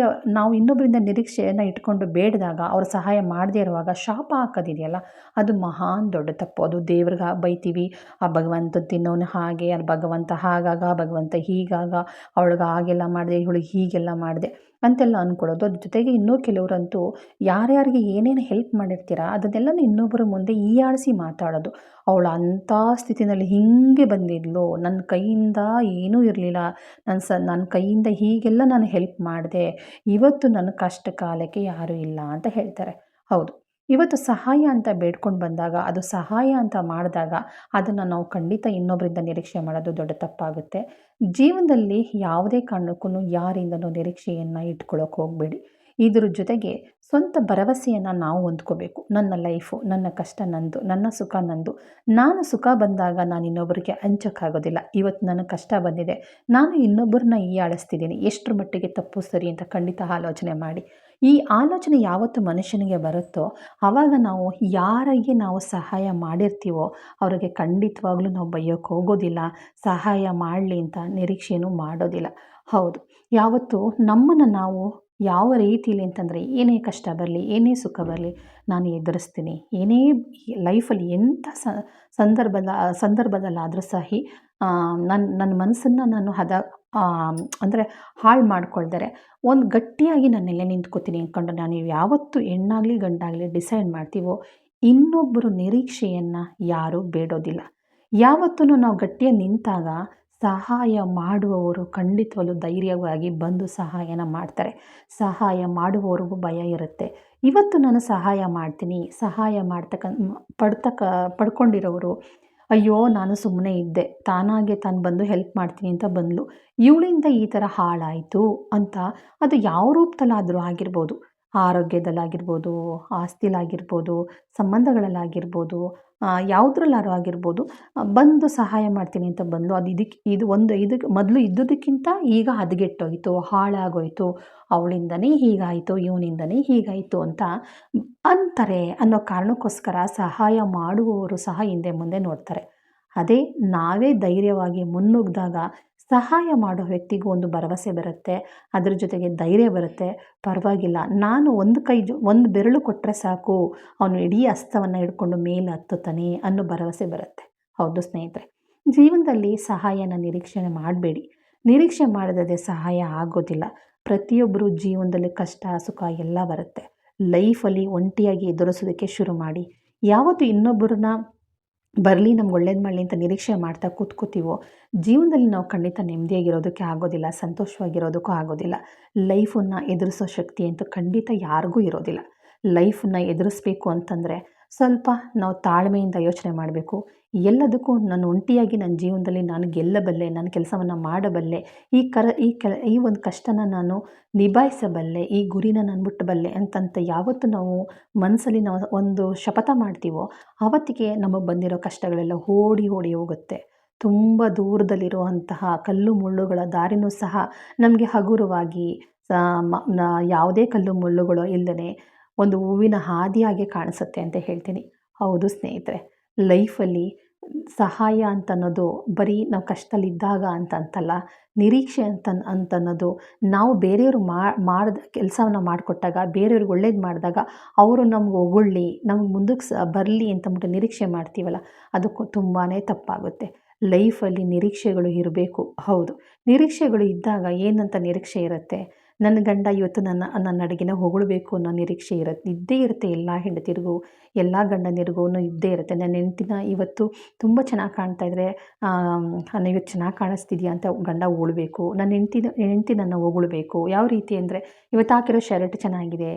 ನಾವು ಇನ್ನೊಬ್ಬರಿಂದ ನಿರೀಕ್ಷೆಯನ್ನು ಇಟ್ಕೊಂಡು ಬೇಡಿದಾಗ ಅವ್ರು ಸಹಾಯ ಮಾಡದೇ ಇರುವಾಗ ಶಾಪ ಹಾಕೋದಿದೆಯಲ್ಲ, ಅದು ಮಹಾನ್ ದೊಡ್ಡ ತಪ್ಪು. ಅದು ದೇವ್ರಿಗೆ ಬೈತೀವಿ, ಆ ಭಗವಂತ ತಿನ್ನೋನು ಹಾಗೆ, ಅಲ್ಲಿ ಭಗವಂತ ಹಾಗಾಗ, ಭಗವಂತ ಹೀಗಾಗ, ಅವಳಿಗೆ ಹಾಗೆಲ್ಲ ಮಾಡಿದೆ, ಇವಳಿಗೆ ಹೀಗೆಲ್ಲ ಮಾಡಿದೆ ಅಂತೆಲ್ಲ ಅಂದ್ಕೊಳ್ಳೋದು. ಅದ್ರ ಜೊತೆಗೆ ಇನ್ನೂ ಕೆಲವರಂತೂ ಯಾರ್ಯಾರಿಗೆ ಏನೇನು ಹೆಲ್ಪ್ ಮಾಡಿರ್ತೀರ ಅದನ್ನೆಲ್ಲನೂ ಇನ್ನೊಬ್ಬರ ಮುಂದೆ ಹೀಯಾಳಿಸಿ ಮಾತಾಡೋದು. ಅವಳು ಅಂಥ ಸ್ಥಿತಿನಲ್ಲಿ ಹೀಗೆ ಬಂದಿದ್ಲು, ನನ್ನ ಕೈಯಿಂದ ಏನೂ ಇರಲಿಲ್ಲ, ನನ್ನ ಕೈಯಿಂದ ಹೀಗೆಲ್ಲ ನಾನು ಹೆಲ್ಪ್ ಮಾಡಿದೆ, ಇವತ್ತು ನನ್ನ ಕಷ್ಟ ಕಾಲಕ್ಕೆ ಯಾರೂ ಇಲ್ಲ ಅಂತ ಹೇಳ್ತಾರೆ. ಹೌದು, ಇವತ್ತು ಸಹಾಯ ಅಂತ ಬೇಡ್ಕೊಂಡು ಬಂದಾಗ, ಅದು ಸಹಾಯ ಅಂತ ಮಾಡಿದಾಗ ಅದನ್ನು ನಾವು ಖಂಡಿತ ಇನ್ನೊಬ್ಬರಿಂದ ನಿರೀಕ್ಷೆ ಮಾಡೋದು ದೊಡ್ಡ ತಪ್ಪಾಗುತ್ತೆ. ಜೀವನದಲ್ಲಿ ಯಾವುದೇ ಕಾರಣಕ್ಕೂ ಯಾರಿಂದನೂ ನಿರೀಕ್ಷೆಯನ್ನು ಇಟ್ಕೊಳ್ಳೋಕೆ ಹೋಗಬೇಡಿ. ಇದ್ರ ಜೊತೆಗೆ ಸ್ವಂತ ಭರವಸೆಯನ್ನು ನಾವು ಹೊಂದ್ಕೋಬೇಕು. ನನ್ನ ಲೈಫು, ನನ್ನ ಕಷ್ಟ ನಂದು, ನನ್ನ ಸುಖ ನಂದು. ನಾನು ಸುಖ ಬಂದಾಗ ನಾನು ಇನ್ನೊಬ್ಬರಿಗೆ ಹಂಚೋಕ್ಕಾಗೋದಿಲ್ಲ. ಇವತ್ತು ನನಗೆ ಕಷ್ಟ ಬಂದಿದೆ, ನಾನು ಇನ್ನೊಬ್ಬರನ್ನ ಹೀಯಾಳಿಸ್ತಿದ್ದೀನಿ, ಎಷ್ಟರ ಮಟ್ಟಿಗೆ ತಪ್ಪು ಸರಿ ಅಂತ ಖಂಡಿತ ಆಲೋಚನೆ ಮಾಡಿ. ಈ ಆಲೋಚನೆ ಯಾವತ್ತು ಮನುಷ್ಯನಿಗೆ ಬರುತ್ತೋ ಆವಾಗ ಯಾರಿಗೆ ನಾವು ಸಹಾಯ ಮಾಡಿರ್ತೀವೋ ಅವರಿಗೆ ಖಂಡಿತವಾಗ್ಲೂ ನಾವು ಬೈಯೋಕ್ಕೆ ಹೋಗೋದಿಲ್ಲ, ಸಹಾಯ ಮಾಡಲಿ ಅಂತ ನಿರೀಕ್ಷೆನೂ ಮಾಡೋದಿಲ್ಲ. ಹೌದು, ಯಾವತ್ತು ನಮ್ಮನ್ನು ನಾವು ಯಾವ ರೀತಿಲಿ ಅಂತಂದರೆ, ಏನೇ ಕಷ್ಟ ಬರಲಿ, ಏನೇ ಸುಖ ಬರಲಿ ನಾನು ಎದುರಿಸ್ತೀನಿ, ಏನೇ ಲೈಫಲ್ಲಿ ಎಂಥ ಸಂದರ್ಭದಲ್ಲಾದರೂ ಸಹಿ ನನ್ನ ಮನಸ್ಸನ್ನು ನಾನು ಅಂದರೆ ಹಾಳು ಮಾಡ್ಕೊಳ್ದರೆ ಒಂದು ಗಟ್ಟಿಯಾಗಿ ನಾನೆಲ್ಲೇ ನಿಂತ್ಕೋತೀನಿ ಅಂದ್ಕೊಂಡು ನೀವು ಯಾವತ್ತು ಹೆಣ್ಣಾಗಲಿ ಗಂಡಾಗಲಿ ಡಿಸೈಡ್ ಮಾಡ್ತೀವೋ ಇನ್ನೊಬ್ಬರು ನಿರೀಕ್ಷೆಯನ್ನು ಯಾರೂ ಬೇಡೋದಿಲ್ಲ. ಯಾವತ್ತೂ ನಾವು ಗಟ್ಟಿಯಾಗಿ ನಿಂತಾಗ ಸಹಾಯ ಮಾಡುವವರು ಖಂಡಿತವಾಗ್ಲೂ ಧೈರ್ಯವಾಗಿ ಬಂದು ಸಹಾಯನ ಮಾಡ್ತಾರೆ. ಸಹಾಯ ಮಾಡುವವರಿಗೂ ಭಯ ಇರುತ್ತೆ. ಇವತ್ತು ನಾನು ಸಹಾಯ ಮಾಡ್ತೀನಿ, ಸಹಾಯ ಪಡ್ಕೊಂಡಿರೋರು, ಅಯ್ಯೋ ನಾನು ಸುಮ್ಮನೆ ಇದ್ದೆ, ತಾನಾಗೆ ತಾನು ಬಂದು ಹೆಲ್ಪ್ ಮಾಡ್ತೀನಿ ಅಂತ ಬಂದಳು, ಇವಳಿಂದ ಈ ಥರ ಹಾಳಾಯಿತು ಅಂತ, ಅದು ಯಾವ ರೂಪದಲ್ಲಾದರೂ ಆಗಿರ್ಬೋದು, ಆರೋಗ್ಯದಲ್ಲಾಗಿರ್ಬೋದು, ಆಸ್ತಿಲಾಗಿರ್ಬೋದು, ಸಂಬಂಧಗಳಲ್ಲಾಗಿರ್ಬೋದು, ಯಾವುದ್ರಲ್ಲಾದ್ರೂ ಆಗಿರ್ಬೋದು, ಬಂದು ಸಹಾಯ ಮಾಡ್ತೀನಿ ಅಂತ ಬಂದಳು, ಅದು ಇದಕ್ಕೆ ಮೊದಲು ಇದ್ದುದಕ್ಕಿಂತ ಈಗ ಹದಗೆಟ್ಟೋಯಿತು, ಹಾಳಾಗೋಯಿತು, ಅವಳಿಂದನೇ ಹೀಗಾಯಿತು, ಇವನಿಂದನೇ ಹೀಗಾಯಿತು ಅಂತ ಅಂತಾರೆ ಅನ್ನೋ ಕಾರಣಕ್ಕೋಸ್ಕರ ಸಹಾಯ ಮಾಡುವವರು ಸಹ ಹಿಂದೆ ಮುಂದೆ ನೋಡ್ತಾರೆ. ಅದೇ ನಾವೇ ಧೈರ್ಯವಾಗಿ ಮುನ್ನುಗ್ಗಿದಾಗ ಸಹಾಯ ಮಾಡೋ ವ್ಯಕ್ತಿಗೂ ಒಂದು ಭರವಸೆ ಬರುತ್ತೆ, ಅದ್ರ ಜೊತೆಗೆ ಧೈರ್ಯ ಬರುತ್ತೆ. ಪರವಾಗಿಲ್ಲ, ನಾನು ಒಂದು ಬೆರಳು ಕೊಟ್ಟರೆ ಸಾಕು, ಅವನು ಇಡೀ ಹಸ್ತವನ್ನು ಹಿಡ್ಕೊಂಡು ಮೇಲೆ ಹತ್ತುತ್ತಾನೆ ಅನ್ನೋ ಭರವಸೆ ಬರುತ್ತೆ. ಹೌದು ಸ್ನೇಹಿತರೆ, ಜೀವನದಲ್ಲಿ ಸಹಾಯನ ನಿರೀಕ್ಷೆ ಮಾಡಬೇಡಿ. ನಿರೀಕ್ಷೆ ಮಾಡಿದ್ರೆ ಸಹಾಯ ಆಗೋದಿಲ್ಲ. ಪ್ರತಿಯೊಬ್ಬರು ಜೀವನದಲ್ಲಿ ಕಷ್ಟ ಸುಖ ಎಲ್ಲ ಬರುತ್ತೆ. ಲೈಫಲ್ಲಿ ಒಂಟಿಯಾಗಿ ಎದುರಿಸೋದಕ್ಕೆ ಶುರು ಮಾಡಿ. ಯಾವತ್ತು ಇನ್ನೊಬ್ಬರನ್ನ ಬರಲಿ ನಮ್ಗೆ ಒಳ್ಳೇದು ಮಾಡಲಿ ಅಂತ ನಿರೀಕ್ಷೆ ಮಾಡ್ತಾ ಕೂತ್ಕೋತೀವೋ ಜೀವನದಲ್ಲಿ ನಾವು ಖಂಡಿತ ನೆಮ್ಮದಿಯಾಗಿರೋದಕ್ಕೆ ಆಗೋದಿಲ್ಲ, ಸಂತೋಷವಾಗಿರೋದಕ್ಕೂ ಆಗೋದಿಲ್ಲ. ಲೈಫನ್ನು ಎದುರಿಸೋ ಶಕ್ತಿ ಅಂತೂ ಖಂಡಿತ ಯಾರಿಗೂ ಇರೋದಿಲ್ಲ. ಲೈಫನ್ನು ಎದುರಿಸ್ಬೇಕು ಅಂತಂದರೆ ಸ್ವಲ್ಪ ನಾವು ತಾಳ್ಮೆಯಿಂದ ಯೋಚನೆ ಮಾಡಬೇಕು. ಎಲ್ಲದಕ್ಕೂ ನಾನು ಒಂಟಿಯಾಗಿ ನನ್ನ ಜೀವನದಲ್ಲಿ ನಾನು ಗೆಲ್ಲಬಲ್ಲೆ, ನನ್ನ ಕೆಲಸವನ್ನು ಮಾಡಬಲ್ಲೆ, ಈ ಒಂದು ಕಷ್ಟನ ನಾನು ನಿಭಾಯಿಸಬಲ್ಲೆ, ಈ ಗುರಿನ ನಾನು ಮುಟ್ಟಬಲ್ಲೆ ಅಂತಂತ ಯಾವತ್ತು ನಾವು ಮನಸ್ಸಲ್ಲಿ ಒಂದು ಶಪಥ ಮಾಡ್ತೀವೋ ಆವತ್ತಿಗೆ ನಮಗೆ ಬಂದಿರೋ ಕಷ್ಟಗಳೆಲ್ಲ ಓಡಿ ಹೋಗುತ್ತೆ. ತುಂಬ ದೂರದಲ್ಲಿರುವಂತಹ ಕಲ್ಲು ಮುಳ್ಳುಗಳ ದಾರಿನೂ ಸಹ ನಮಗೆ ಹಗುರವಾಗಿ ಸ ಮ ನ ಯಾವುದೇ ಕಲ್ಲು ಮುಳ್ಳುಗಳು ಇಲ್ಲದೇ ಒಂದು ಹೂವಿನ ಹಾದಿಯಾಗೆ ಕಾಣಿಸುತ್ತೆ ಅಂತ ಹೇಳ್ತೀನಿ. ಹೌದು ಸ್ನೇಹಿತರೆ, ಲೈಫಲ್ಲಿ ಸಹಾಯ ಅಂತನ್ನೋದು ಬರೀ ನಾವು ಕಷ್ಟದಲ್ಲಿದ್ದಾಗ ಅಂತಲ್ಲ, ನಿರೀಕ್ಷೆ ಅಂತನ್ನೋದು ನಾವು ಬೇರೆಯವರು ಮಾಡಿದ ಕೆಲಸವನ್ನ ಮಾಡಿಕೊಟ್ಟಾಗ, ಬೇರೆಯವ್ರಿಗೆ ಒಳ್ಳೇದು ಮಾಡಿದಾಗ ಅವರು ನಮ್ಗೆ ಹೊಗಳ್ಲಿ, ನಮ್ಗೆ ಮುಂದಕ್ಕೆ ಬರಲಿ ಅಂತಂದ್ಬಿಟ್ಟು ನಿರೀಕ್ಷೆ ಮಾಡ್ತೀವಲ್ಲ, ಅದಕ್ಕೂ ತುಂಬಾ ತಪ್ಪಾಗುತ್ತೆ. ಲೈಫಲ್ಲಿ ನಿರೀಕ್ಷೆಗಳು ಇರಬೇಕು. ಹೌದು, ನಿರೀಕ್ಷೆಗಳು ಇದ್ದಾಗ ಏನಂತ ನಿರೀಕ್ಷೆ ಇರುತ್ತೆ? ನನ್ನ ಗಂಡ ಇವತ್ತು ನನ್ನ ಅಡುಗೆನ ಹೊಗಳ್ಬೇಕು ಅನ್ನೋ ನಿರೀಕ್ಷೆ ಇದ್ದೇ ಇರುತ್ತೆ. ಎಲ್ಲ ಹೆಂಡತಿಯರಿಗೂ, ಎಲ್ಲ ಗಂಡಂದಿರಿಗೂ ಇದ್ದೇ ಇರುತ್ತೆ. ನನ್ನ ಹೆಂಡ್ತಿನ ಇವತ್ತು ತುಂಬ ಚೆನ್ನಾಗಿ ಕಾಣ್ತಾ ಇದ್ದರೆ ಇವತ್ತು ಚೆನ್ನಾಗಿ ಕಾಣಿಸ್ತಿದ್ಯಾ ಅಂತ ಗಂಡ ಹೊಗಳ್ಬೇಕು. ನನ್ನ ಹೆಂಡ್ತಿ ನನ್ನ ಹೊಗಳ್ಬೇಕು. ಯಾವ ರೀತಿ ಅಂದರೆ, ಇವತ್ತು ಹಾಕಿರೋ ಶರ್ಟ್ ಚೆನ್ನಾಗಿದೆ,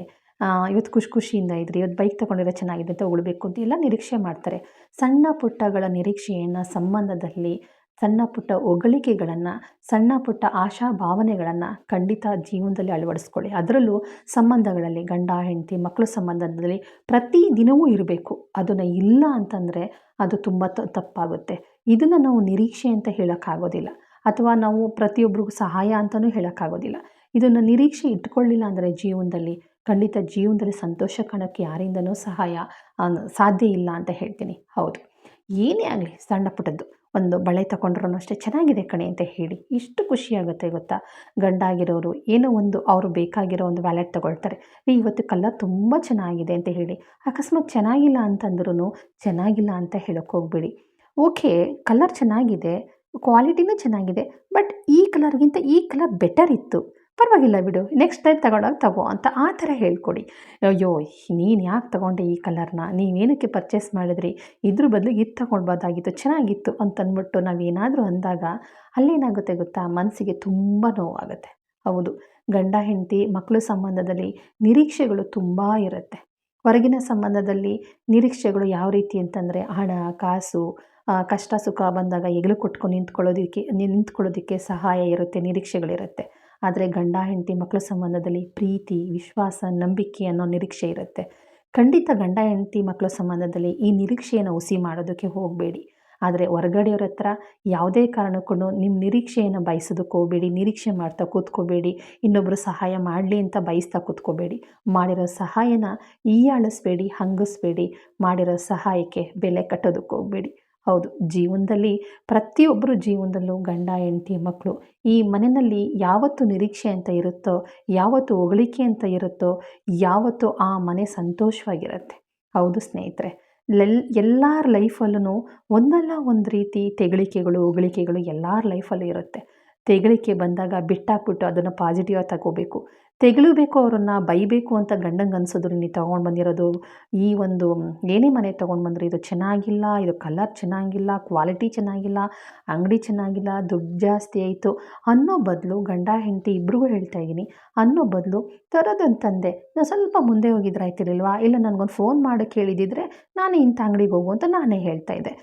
ಇವತ್ತು ಖುಷಿಯಿಂದ ಇದ್ರಿ, ಇವತ್ತು ಬೈಕ್ ತೊಗೊಂಡಿರೋ ಚೆನ್ನಾಗಿದೆ ಅಂತ ಹೊಗಳ್ಬೇಕು ಅಂತ ಎಲ್ಲ ನಿರೀಕ್ಷೆ ಮಾಡ್ತಾರೆ. ಸಣ್ಣ ಪುಟ್ಟಗಳ ನಿರೀಕ್ಷೆಯನ್ನು ಸಂಬಂಧದಲ್ಲಿ, ಸಣ್ಣ ಪುಟ್ಟ ಹೊಗಳಿಕೆಗಳನ್ನು, ಸಣ್ಣ ಪುಟ್ಟ ಆಶಾ ಭಾವನೆಗಳನ್ನು ಖಂಡಿತ ಜೀವನದಲ್ಲಿ ಅಳವಡಿಸ್ಕೊಳ್ಳಿ. ಅದರಲ್ಲೂ ಸಂಬಂಧಗಳಲ್ಲಿ, ಗಂಡ ಹೆಂಡತಿ ಮಕ್ಕಳ ಸಂಬಂಧದಲ್ಲಿ ಪ್ರತಿ ದಿನವೂ ಇರಬೇಕು. ಅದನ್ನು ಇಲ್ಲ ಅಂತಂದರೆ ಅದು ತುಂಬ ತಪ್ಪಾಗುತ್ತೆ. ಇದನ್ನು ನಾವು ನಿರೀಕ್ಷೆ ಅಂತ ಹೇಳೋಕ್ಕಾಗೋದಿಲ್ಲ, ಅಥವಾ ನಾವು ಪ್ರತಿಯೊಬ್ಬರಿಗೂ ಸಹಾಯ ಅಂತಲೂ ಹೇಳೋಕ್ಕಾಗೋದಿಲ್ಲ. ಇದನ್ನು ನಿರೀಕ್ಷೆ ಇಟ್ಕೊಳ್ಳಿಲ್ಲ ಅಂದರೆ ಜೀವನದಲ್ಲಿ ಖಂಡಿತ ಜೀವನದಲ್ಲಿ ಸಂತೋಷ ಕಾಣೋಕ್ಕೆ ಯಾರಿಂದನೂ ಸಹಾಯ ಸಾಧ್ಯ ಇಲ್ಲ ಅಂತ ಹೇಳ್ತೀನಿ. ಹೌದು, ಏನೇ ಆಗಲಿ, ಸಣ್ಣ ಪುಟ್ಟದ್ದು ಒಂದು ಬಳೆ ತಗೊಂಡ್ರೂ ಅಷ್ಟೇ, ಚೆನ್ನಾಗಿದೆ ಕಣೆ ಅಂತ ಹೇಳಿ ಎಷ್ಟು ಖುಷಿಯಾಗುತ್ತೆ ಗೊತ್ತಾ. ಗಂಡ ಆಗಿರೋರು ಏನೋ ಒಂದು ಅವರು ಬೇಕಾಗಿರೋ ಒಂದು ವ್ಯಾಲೆಟ್ ತೊಗೊಳ್ತಾರೆ, ಇವತ್ತು ಕಲರ್ ತುಂಬ ಚೆನ್ನಾಗಿದೆ ಅಂತ ಹೇಳಿ. ಅಕಸ್ಮಾತ್ ಚೆನ್ನಾಗಿಲ್ಲ ಅಂತಂದ್ರೂ ಚೆನ್ನಾಗಿಲ್ಲ ಅಂತ ಹೇಳೋಕ್ಕೆ ಹೋಗಬೇಡಿ. ಓಕೆ, ಕಲರ್ ಚೆನ್ನಾಗಿದೆ, ಕ್ವಾಲಿಟಿನೂ ಚೆನ್ನಾಗಿದೆ, ಬಟ್ ಈ ಕಲರ್ಗಿಂತ ಈ ಕಲರ್ ಬೆಟರ್ ಇತ್ತು, ಪರವಾಗಿಲ್ಲ ಬಿಡು, ನೆಕ್ಸ್ಟ್ ಟೈಮ್ ತಗೊಂಡಾಗ ತಗೋ ಅಂತ ಆ ಥರ ಹೇಳ್ಕೊಡಿ. ಅಯ್ಯೋ, ನೀನು ಯಾಕೆ ತಗೊಂಡೆ ಈ ಕಲರ್ನ, ನೀವೇನಕ್ಕೆ ಪರ್ಚೇಸ್ ಮಾಡಿದ್ರಿ, ಇದ್ರ ಬದಲಿಗೆ ಇದು ತಗೊಳ್ಬೋದಾಗಿತ್ತು, ಚೆನ್ನಾಗಿತ್ತು ಅಂತಂದ್ಬಿಟ್ಟು ನಾವೇನಾದರೂ ಅಂದಾಗ ಅಲ್ಲೇನಾಗುತ್ತೆ ಗೊತ್ತಾ, ಮನಸ್ಸಿಗೆ ತುಂಬ ನೋವಾಗುತ್ತೆ. ಹೌದು, ಗಂಡ ಹೆಂಡತಿ ಮಕ್ಕಳ ಸಂಬಂಧದಲ್ಲಿ ನಿರೀಕ್ಷೆಗಳು ತುಂಬ ಇರುತ್ತೆ. ಹೊರಗಿನ ಸಂಬಂಧದಲ್ಲಿ ನಿರೀಕ್ಷೆಗಳು ಯಾವ ರೀತಿ ಅಂತಂದರೆ, ಹಣ ಕಾಸು, ಕಷ್ಟ ಸುಖ ಬಂದಾಗ ಹೆಗಲು ಕೊಟ್ಕೊಂಡು ನಿಂತ್ಕೊಳ್ಳೋದಕ್ಕೆ ಸಹಾಯ ಇರುತ್ತೆ, ನಿರೀಕ್ಷೆಗಳಿರುತ್ತೆ. ಆದರೆ ಗಂಡ ಹೆಂಡತಿ ಮಕ್ಕಳ ಸಂಬಂಧದಲ್ಲಿ ಪ್ರೀತಿ, ವಿಶ್ವಾಸ, ನಂಬಿಕೆ ಅನ್ನೋ ನಿರೀಕ್ಷೆ ಇರುತ್ತೆ. ಖಂಡಿತ ಗಂಡ ಹೆಂಡತಿ ಮಕ್ಕಳ ಸಂಬಂಧದಲ್ಲಿ ಈ ನಿರೀಕ್ಷೆಯನ್ನು ಹುಸಿ ಮಾಡೋದಕ್ಕೆ ಹೋಗಬೇಡಿ. ಆದರೆ ಹೊರಗಡೆಯವ್ರ ಹತ್ರ ಯಾವುದೇ ಕಾರಣಕ್ಕೂ ನಿಮ್ಮ ನಿರೀಕ್ಷೆಯನ್ನು ಬಯಸೋದಕ್ಕೆ ಹೋಗಬೇಡಿ. ನಿರೀಕ್ಷೆ ಮಾಡ್ತಾ ಕೂತ್ಕೋಬೇಡಿ. ಇನ್ನೊಬ್ಬರು ಸಹಾಯ ಮಾಡಲಿ ಅಂತ ಬಯಸ್ತಾ ಕೂತ್ಕೋಬೇಡಿ. ಮಾಡಿರೋ ಸಹಾಯನ ಹೀಯಾಳಿಸ್ಬೇಡಿ, ಹಂಗಿಸ್ಬೇಡಿ. ಮಾಡಿರೋ ಸಹಾಯಕ್ಕೆ ಬೆಲೆ ಕಟ್ಟೋದಕ್ಕೆ ಹೋಗಬೇಡಿ. ಹೌದು, ಜೀವನದಲ್ಲಿ ಪ್ರತಿಯೊಬ್ಬರು ಜೀವನದಲ್ಲೂ ಗಂಡ ಹೆಂಡತಿ ಮಕ್ಕಳು ಈ ಮನೆಯಲ್ಲಿ ಯಾವತ್ತು ನಿರೀಕ್ಷೆ ಅಂತ ಇರುತ್ತೋ, ಯಾವತ್ತು ಹೊಗಳಿಕೆ ಅಂತ ಇರುತ್ತೋ, ಯಾವತ್ತು ಆ ಮನೆ ಸಂತೋಷವಾಗಿರುತ್ತೆ. ಹೌದು ಸ್ನೇಹಿತರೆ, ಎಲ್ಲರ ಲೈಫಲ್ಲೂ ಒಂದಲ್ಲ ಒಂದು ರೀತಿ ತೆಗಳಿಕೆಗಳು ಹೊಗಳಿಕೆಗಳು ಎಲ್ಲರ ಲೈಫಲ್ಲೂ ಇರುತ್ತೆ. ತೆಗಳಿಕೆ ಬಂದಾಗ ಬಿಟ್ಟಾಕ್ಬಿಟ್ಟು ಅದನ್ನು ಪಾಸಿಟಿವ್ ಆಗಿ ತಗೋಬೇಕು. ತೆಗಳಬೇಕು, ಅವರನ್ನು ಬೈಬೇಕು ಅಂತ ಗಂಡಂಗೆ ಅನ್ಸಿದ್ರು ನೀವು ತೊಗೊಂಡು ಬಂದಿರೋದು ಈ ಒಂದು ಏನೇ ಮನೆ ತೊಗೊಂಡು ಬಂದರೆ ಇದು ಚೆನ್ನಾಗಿಲ್ಲ, ಇದು ಕಲರ್ ಚೆನ್ನಾಗಿಲ್ಲ, ಕ್ವಾಲಿಟಿ ಚೆನ್ನಾಗಿಲ್ಲ, ಅಂಗಡಿ ಚೆನ್ನಾಗಿಲ್ಲ, ದುಡ್ಡು ಜಾಸ್ತಿ ಆಯಿತು ಅನ್ನೋ ಬದಲು, ಗಂಡ ಹೆಂಡತಿ ಇಬ್ರಿಗೂ ಹೇಳ್ತಾ ಇದ್ದೀನಿ, ಅನ್ನೋ ಬದಲು ತರೋದಂತಂದೆ ನಾನು ಸ್ವಲ್ಪ ಮುಂದೆ ಹೋಗಿದ್ರೆ ಆಯ್ತಿರಲ್ವಾ, ಇಲ್ಲ ನನಗೊಂದು ಫೋನ್ ಮಾಡೋಕ್ಕೆ ಹೇಳಿದಿದ್ರೆ ನಾನು ಇಂಥ ಅಂಗಡಿಗೆ ಹೋಗು ಅಂತ ನಾನೇ ಹೇಳ್ತಾ ಇದ್ದೆ.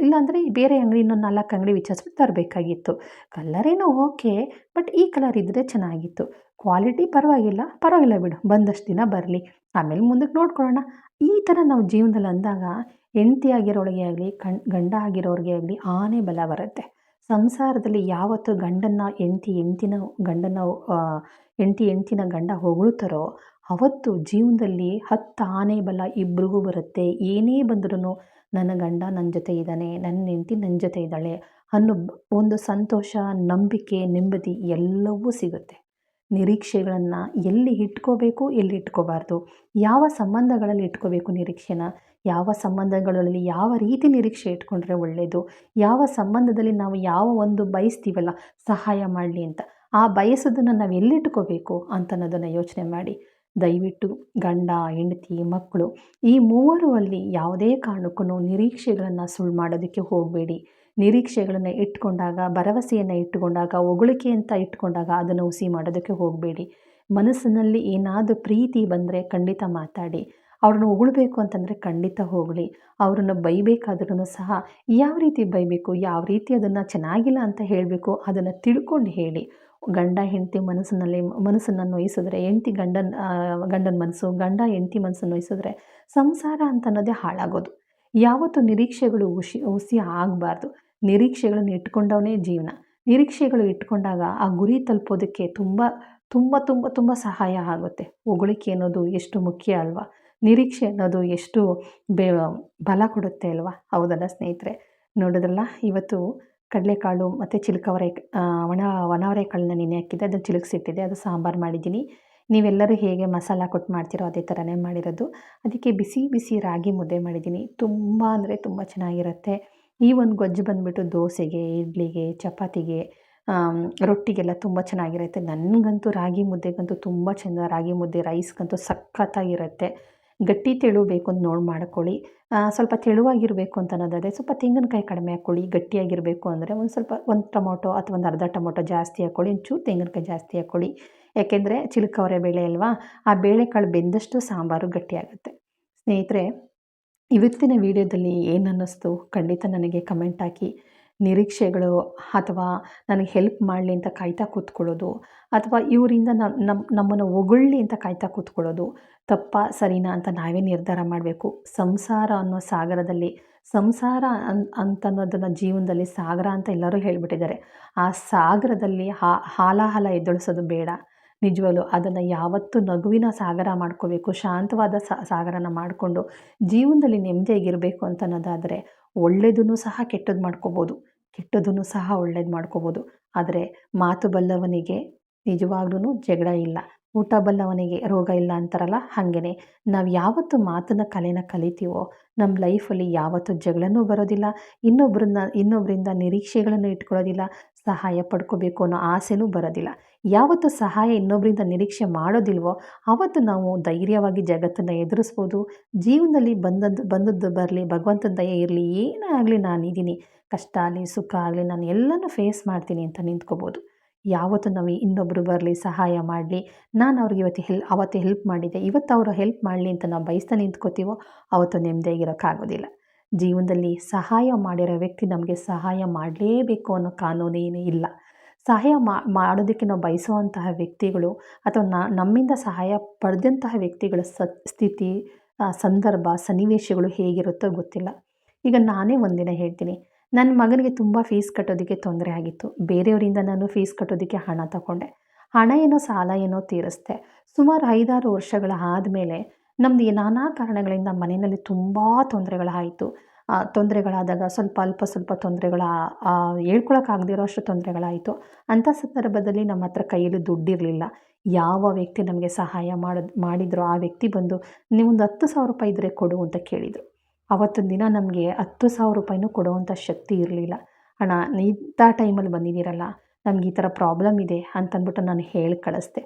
ಇಲ್ಲಾಂದರೆ ಬೇರೆ ಅಂಗಡಿ ಇನ್ನೊಂದು 4 ಅಂಗಡಿ ವಿಚಾರಿಸ್ಬಿಟ್ಟು ತರಬೇಕಾಗಿತ್ತು. ಕಲರೇನೋ ಓಕೆ, ಬಟ್ ಈ ಕಲರ್ ಇದ್ದರೆ ಚೆನ್ನಾಗಿತ್ತು, ಕ್ವಾಲಿಟಿ ಪರವಾಗಿಲ್ಲ ಬಿಡು, ಬಂದಷ್ಟು ದಿನ ಬರಲಿ, ಆಮೇಲೆ ಮುಂದಕ್ಕೆ ನೋಡ್ಕೊಳ್ಳೋಣ. ಈ ಥರ ನಾವು ಜೀವನದಲ್ಲಿ ಅಂದಾಗ ಹೆಂಡತಿ ಆಗಿರೋಳಿಗೆ ಆಗಲಿ, ಗಂಡ ಆಗಿರೋರಿಗೆ ಆಗಲಿ ಆನೆ ಬಲ ಬರುತ್ತೆ. ಸಂಸಾರದಲ್ಲಿ ಯಾವತ್ತು ಹೆಂಡತಿನ ಗಂಡ ಹೊಗಳ್ತಾರೋ ಅವತ್ತು ಜೀವನದಲ್ಲಿ 10 ಆನೆ ಬಲ ಇಬ್ರಿಗೂ ಬರುತ್ತೆ. ಏನೇ ಬಂದ್ರೂ ನನ್ನ ಗಂಡ ನನ್ನ ಜೊತೆ ಇದ್ದಾನೆ, ನನ್ನ ಹೆಂಡತಿ ನನ್ನ ಜೊತೆ ಇದ್ದಾಳೆ ಅನ್ನೋ ಒಂದು ಸಂತೋಷ, ನಂಬಿಕೆ, ನೆಮ್ಮದಿ ಎಲ್ಲವೂ ಸಿಗುತ್ತೆ. ನಿರೀಕ್ಷೆಗಳನ್ನು ಎಲ್ಲಿ ಇಟ್ಕೋಬೇಕು, ಎಲ್ಲಿ ಇಟ್ಕೋಬಾರ್ದು, ಯಾವ ಸಂಬಂಧಗಳಲ್ಲಿ ಇಟ್ಕೋಬೇಕು ನಿರೀಕ್ಷೆನ, ಯಾವ ಸಂಬಂಧಗಳಲ್ಲಿ ಯಾವ ರೀತಿ ನಿರೀಕ್ಷೆ ಇಟ್ಕೊಂಡ್ರೆ ಒಳ್ಳೆಯದು, ಯಾವ ಸಂಬಂಧದಲ್ಲಿ ನಾವು ಯಾವ ಒಂದು ಬಯಸ್ತೀವಲ್ಲ ಸಹಾಯ ಮಾಡಲಿ ಅಂತ, ಆ ಬಯಸೋದನ್ನು ನಾವು ಎಲ್ಲಿಟ್ಕೋಬೇಕು ಅಂತ ಅನ್ನೋದನ್ನು ಯೋಚನೆ ಮಾಡಿ. ದಯವಿಟ್ಟು ಗಂಡ ಹೆಂಡತಿ ಮಕ್ಕಳು ಈ ಮೂವರು ಅಲ್ಲಿ ಯಾವುದೇ ಕಾರಣಕ್ಕೂ ನಿರೀಕ್ಷೆಗಳನ್ನು ಸುಳ್ಳು ಮಾಡೋದಕ್ಕೆ ಹೋಗಬೇಡಿ. ನಿರೀಕ್ಷೆಗಳನ್ನು ಇಟ್ಕೊಂಡಾಗ, ಭರವಸೆಯನ್ನು ಇಟ್ಟುಕೊಂಡಾಗ, ಹೊಗಳಿಕೆ ಅಂತ ಇಟ್ಕೊಂಡಾಗ ಅದನ್ನು ಹುಸಿ ಮಾಡೋದಕ್ಕೆ ಹೋಗಬೇಡಿ. ಮನಸ್ಸಿನಲ್ಲಿ ಏನಾದರೂ ಪ್ರೀತಿ ಬಂದರೆ ಖಂಡಿತ ಮಾತಾಡಿ. ಅವ್ರನ್ನ ಹೊಗಳ್ಬೇಕು ಅಂತಂದರೆ ಖಂಡಿತ ಹೊಗಳಿ. ಅವ್ರನ್ನ ಬೈಬೇಕಾದ್ರೂ ಸಹ ಯಾವ ರೀತಿ ಬೈಬೇಕು, ಯಾವ ರೀತಿ ಅದನ್ನು ಚೆನ್ನಾಗಿಲ್ಲ ಅಂತ ಹೇಳಬೇಕು ಅದನ್ನು ತಿಳ್ಕೊಂಡು ಹೇಳಿ. ಗಂಡ ಹೆಂಡತಿ ಮನಸ್ಸನ್ನು ನೋಯಿಸಿದ್ರೆ, ಹೆಂಡತಿ ಗಂಡನ ಮನಸ್ಸು, ಗಂಡ ಹೆಂಡತಿ ಮನಸ್ಸನ್ನು ನೋಯಿಸಿದ್ರೆ ಸಂಸಾರ ಅಂತ ಅನ್ನೋದೇ ಹಾಳಾಗೋದು. ಯಾವತ್ತೂ ನಿರೀಕ್ಷೆಗಳು ಹುಸಿ ಆಗಬಾರ್ದು. ನಿರೀಕ್ಷೆಗಳನ್ನು ಇಟ್ಕೊಂಡವನೇ ಜೀವನ. ನಿರೀಕ್ಷೆಗಳು ಇಟ್ಕೊಂಡಾಗ ಆ ಗುರಿ ತಲುಪೋದಕ್ಕೆ ತುಂಬ, ತುಂಬ, ತುಂಬ, ತುಂಬ ಸಹಾಯ ಆಗುತ್ತೆ. ಹೊಗಳಿಕೆ ಅನ್ನೋದು ಎಷ್ಟು ಮುಖ್ಯ ಅಲ್ವಾ? ನಿರೀಕ್ಷೆ ಅನ್ನೋದು ಎಷ್ಟು ಬೆ ಬಲ ಕೊಡುತ್ತೆ ಅಲ್ವಾ? ಹೌದಲ್ಲ ಸ್ನೇಹಿತರೆ? ನೋಡಿದ್ರಲ್ಲ, ಇವತ್ತು ಕಡಲೆಕಾಳು ಮತ್ತು ಚಿಲಕವರೆ ಒಣ ಅವರೆಕಾಳನ್ನ ನೆನೆ ಹಾಕಿದ್ದೆ. ಅದನ್ನ ಚಿಲುಕಿಸಿಟ್ಟಿದ್ದೆ. ಅದು ಸಾಂಬಾರು ಮಾಡಿದ್ದೀನಿ. ನೀವೆಲ್ಲರೂ ಹೇಗೆ ಮಸಾಲ ಕೊಟ್ಟು ಮಾಡ್ತೀರೋ ಅದೇ ಥರನೇ ಮಾಡಿರೋದು. ಅದಕ್ಕೆ ಬಿಸಿ ಬಿಸಿ ರಾಗಿ ಮುದ್ದೆ ಮಾಡಿದ್ದೀನಿ. ತುಂಬ ಅಂದರೆ ತುಂಬ ಚೆನ್ನಾಗಿರುತ್ತೆ. ಈ ಒಂದು ಗೊಜ್ಜು ಬಂದುಬಿಟ್ಟು ದೋಸೆಗೆ, ಇಡ್ಲಿಗೆ, ಚಪಾತಿಗೆ, ರೊಟ್ಟಿಗೆಲ್ಲ ತುಂಬ ಚೆನ್ನಾಗಿರುತ್ತೆ. ನನಗಂತೂ ರಾಗಿ ಮುದ್ದೆಗಂತೂ ತುಂಬ ಚೆಂದ. ರಾಗಿ ಮುದ್ದೆ ರೈಸ್ಗಂತೂ ಸಖತ್ತಾಗಿರುತ್ತೆ. ಗಟ್ಟಿ ತೆಳು ಬೇಕು ಅಂತ ನೋಡಿ ಮಾಡ್ಕೊಳ್ಳಿ. ಸ್ವಲ್ಪ ತೆಳುವಾಗಿರಬೇಕು ಅಂತ ಅನ್ನೋದಾದರೆ ಸ್ವಲ್ಪ ತೆಂಗಿನಕಾಯಿ ಕಡಿಮೆ ಹಾಕ್ಕೊಳ್ಳಿ. ಗಟ್ಟಿಯಾಗಿರಬೇಕು ಅಂದರೆ ಒಂದು ಸ್ವಲ್ಪ ಒಂದು ಟೊಮೊಟೊ ಅಥವಾ ಒಂದು ಅರ್ಧ ಟೊಮೊಟೊ ಜಾಸ್ತಿ ಹಾಕ್ಕೊಳ್ಳಿ. ಒಂಚೂರು ತೆಂಗಿನಕಾಯಿ ಜಾಸ್ತಿ ಹಾಕ್ಕೊಳ್ಳಿ. ಯಾಕೆಂದರೆ ಚಿಲಕವರೆ ಬೇಳೆ ಅಲ್ವಾ, ಆ ಬೇಳೆಕಾಳು ಬೆಂದಷ್ಟು ಸಾಂಬಾರು ಗಟ್ಟಿಯಾಗುತ್ತೆ. ಸ್ನೇಹಿತರೆ, ಇವತ್ತಿನ ವಿಡಿಯೋದಲ್ಲಿ ಏನು ಅನ್ನಿಸ್ತು ಖಂಡಿತ ನನಗೆ ಕಮೆಂಟ್ ಹಾಕಿ. ನಿರೀಕ್ಷೆಗಳು ಅಥವಾ ನನಗೆ ಹೆಲ್ಪ್ ಮಾಡಲಿ ಅಂತ ಕಾಯ್ತಾ ಕೂತ್ಕೊಳ್ಳೋದು, ಅಥವಾ ಇವರಿಂದ ನಮ್ಮನ್ನು ಹೊಗಳ್ಲಿ ಅಂತ ಕಾಯ್ತಾ ಕೂತ್ಕೊಳ್ಳೋದು ತಪ್ಪಾ ಸರಿನಾ ಅಂತ ನಾವೇ ನಿರ್ಧಾರ ಮಾಡಬೇಕು. ಸಂಸಾರ ಅನ್ನೋ ಸಾಗರದಲ್ಲಿ, ಸಂಸಾರ ಅಂತನ್ನೋದನ್ನು ಜೀವನದಲ್ಲಿ ಸಾಗರ ಅಂತ ಎಲ್ಲರೂ ಹೇಳಿಬಿಟ್ಟಿದ್ದಾರೆ. ಆ ಸಾಗರದಲ್ಲಿ ಹಾಲಾಹಲ ಎದ್ದೇಳಿಸೋದು ಬೇಡ. ನಿಜವಾಗ್ಲೂ ಅದನ್ನು ಯಾವತ್ತೂ ನಗುವಿನ ಸಾಗರ ಮಾಡ್ಕೋಬೇಕು. ಶಾಂತವಾದ ಸಾಗರನ ಮಾಡಿಕೊಂಡು ಜೀವನದಲ್ಲಿ ನೆಮ್ಮದಿಯಾಗಿರಬೇಕು ಅಂತ ಅನ್ನೋದಾದರೆ ಒಳ್ಳೆಯದನ್ನು ಸಹ ಕೆಟ್ಟದ್ದು ಮಾಡ್ಕೋಬೋದು, ಕೆಟ್ಟದನ್ನು ಸಹ ಒಳ್ಳೇದು ಮಾಡ್ಕೋಬೋದು. ಆದರೆ ಮಾತು ಬಲ್ಲವನಿಗೆ ನಿಜವಾಗ್ಲೂ ಜಗಳ ಇಲ್ಲ, ಊಟ ಬಲ್ಲವನಿಗೆ ರೋಗ ಇಲ್ಲ ಅಂತಾರಲ್ಲ, ಹಾಗೇ ನಾವು ಯಾವತ್ತು ಮಾತನ್ನ ಕಲೆನ ಕಲಿತೀವೋ ನಮ್ಮ ಲೈಫಲ್ಲಿ ಯಾವತ್ತೂ ಜಗಳನೂ ಬರೋದಿಲ್ಲ. ಇನ್ನೊಬ್ಬರಿಂದ ನಿರೀಕ್ಷೆಗಳನ್ನು ಇಟ್ಕೊಳ್ಳೋದಿಲ್ಲ. ಸಹಾಯ ಪಡ್ಕೋಬೇಕು ಅನ್ನೋ ಆಸೆನೂ ಬರೋದಿಲ್ಲ. ಯಾವತ್ತು ಸಹಾಯ ಇನ್ನೊಬ್ಬರಿಂದ ನಿರೀಕ್ಷೆ ಮಾಡೋದಿಲ್ವೋ ಆವತ್ತು ನಾವು ಧೈರ್ಯವಾಗಿ ಜಗತ್ತನ್ನು ಎದುರಿಸ್ಬೋದು. ಜೀವನದಲ್ಲಿ ಬಂದದ್ದು ಬರಲಿ, ಭಗವಂತನ ದಯೆ ಇರಲಿ, ಏನೇ ಆಗಲಿ ನಾನಿದ್ದೀನಿ, ಕಷ್ಟ ಆಗಲಿ ಸುಖ ಆಗಲಿ ನಾನು ಎಲ್ಲನೂ ಫೇಸ್ ಮಾಡ್ತೀನಿ ಅಂತ ನಿಂತ್ಕೋಬೋದು. ಯಾವತ್ತು ನಾವು ಇನ್ನೊಬ್ಬರು ಬರಲಿ, ಸಹಾಯ ಮಾಡಲಿ, ನಾನು ಅವ್ರಿಗೆ ಅವತ್ತು ಹೆಲ್ಪ್ ಮಾಡಿದ್ದೆ, ಇವತ್ತು ಅವರು ಹೆಲ್ಪ್ ಮಾಡಲಿ ಅಂತ ನಾವು ಬಯಸ್ತಾ ನಿಂತ್ಕೋತೀವೋ ಆವತ್ತು ನೆಮ್ಮದಿಯಾಗಿರೋಕ್ಕಾಗೋದಿಲ್ಲ. ಜೀವನದಲ್ಲಿ ಸಹಾಯ ಮಾಡಿರೋ ವ್ಯಕ್ತಿ ನಮಗೆ ಸಹಾಯ ಮಾಡಲೇಬೇಕು ಅನ್ನೋ ಕಾನೂನೇನೂ ಇಲ್ಲ. ಸಹಾಯ ಮಾಡೋದಕ್ಕೆ ನಾವು ಬಯಸುವಂತಹ ವ್ಯಕ್ತಿಗಳು ಅಥವಾ ನಮ್ಮಿಂದ ಸಹಾಯ ಪಡೆದಂತಹ ವ್ಯಕ್ತಿಗಳ ಸ್ಥಿತಿ, ಸಂದರ್ಭ, ಸನ್ನಿವೇಶಗಳು ಹೇಗಿರುತ್ತೋ ಗೊತ್ತಿಲ್ಲ. ಈಗ ನಾನೇ ಒಂದಿನ ಹೇಳ್ತೀನಿ, ನನ್ನ ಮಗನಿಗೆ ತುಂಬ ಫೀಸ್ ಕಟ್ಟೋದಕ್ಕೆ ತೊಂದರೆ ಆಗಿತ್ತು. ಬೇರೆಯವರಿಂದ ನಾನು ಫೀಸ್ ಕಟ್ಟೋದಕ್ಕೆ ಹಣ ತಗೊಂಡೆ. ಹಣ ಏನೋ ಸಾಲ ಏನೋ ತೀರಿಸ್ದೆ. ಸುಮಾರು 5-6 ವರ್ಷಗಳ ಆದಮೇಲೆ ನಮ್ಮದು ನಾನಾ ಕಾರಣಗಳಿಂದ ಮನೆಯಲ್ಲಿ ತುಂಬ ತೊಂದರೆಗಳಾಯಿತು. ತೊಂದರೆಗಳಾದಾಗ ಅಲ್ಪ ಸ್ವಲ್ಪ ತೊಂದರೆಗಳ ಹೇಳ್ಕೊಳಕ್ಕಾಗದಿರೋ ಅಷ್ಟು ತೊಂದರೆಗಳಾಯಿತು. ಅಂಥ ಸಂದರ್ಭದಲ್ಲಿ ನಮ್ಮ ಹತ್ರ ಕೈಯಲ್ಲಿ ದುಡ್ಡಿರಲಿಲ್ಲ. ಯಾವ ವ್ಯಕ್ತಿ ನಮಗೆ ಸಹಾಯ ಮಾಡಿದ್ರೋ ಆ ವ್ಯಕ್ತಿ ಬಂದು ನೀವೊಂದು 10,000 ರೂಪಾಯಿ ಇದ್ದರೆ ಕೊಡು ಅಂತ ಕೇಳಿದರು. ಆವತ್ತಿನ ದಿನ ನಮಗೆ 10,000 ರೂಪಾಯಿನೂ ಕೊಡುವಂಥ ಶಕ್ತಿ ಇರಲಿಲ್ಲ. ಅಣ್ಣ, ಇಂಥ ಟೈಮಲ್ಲಿ ಬಂದಿದ್ದೀರಲ್ಲ, ನಮ್ಗೆ ಈ ಥರ ಪ್ರಾಬ್ಲಮ್ ಇದೆ ಅಂತಂದ್ಬಿಟ್ಟು ನಾನು ಹೇಳಿ ಕಳಿಸ್ದೆ.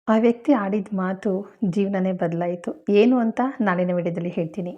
ಆ ವ್ಯಕ್ತಿ ಆಡಿದ ಮಾತು ಜೀವನನೇ ಬದಲಾಯಿತು. ಏನು ಅಂತ ನಾಳಿನ ವಿಡಿಯೋದಲ್ಲಿ ಹೇಳ್ತೀನಿ.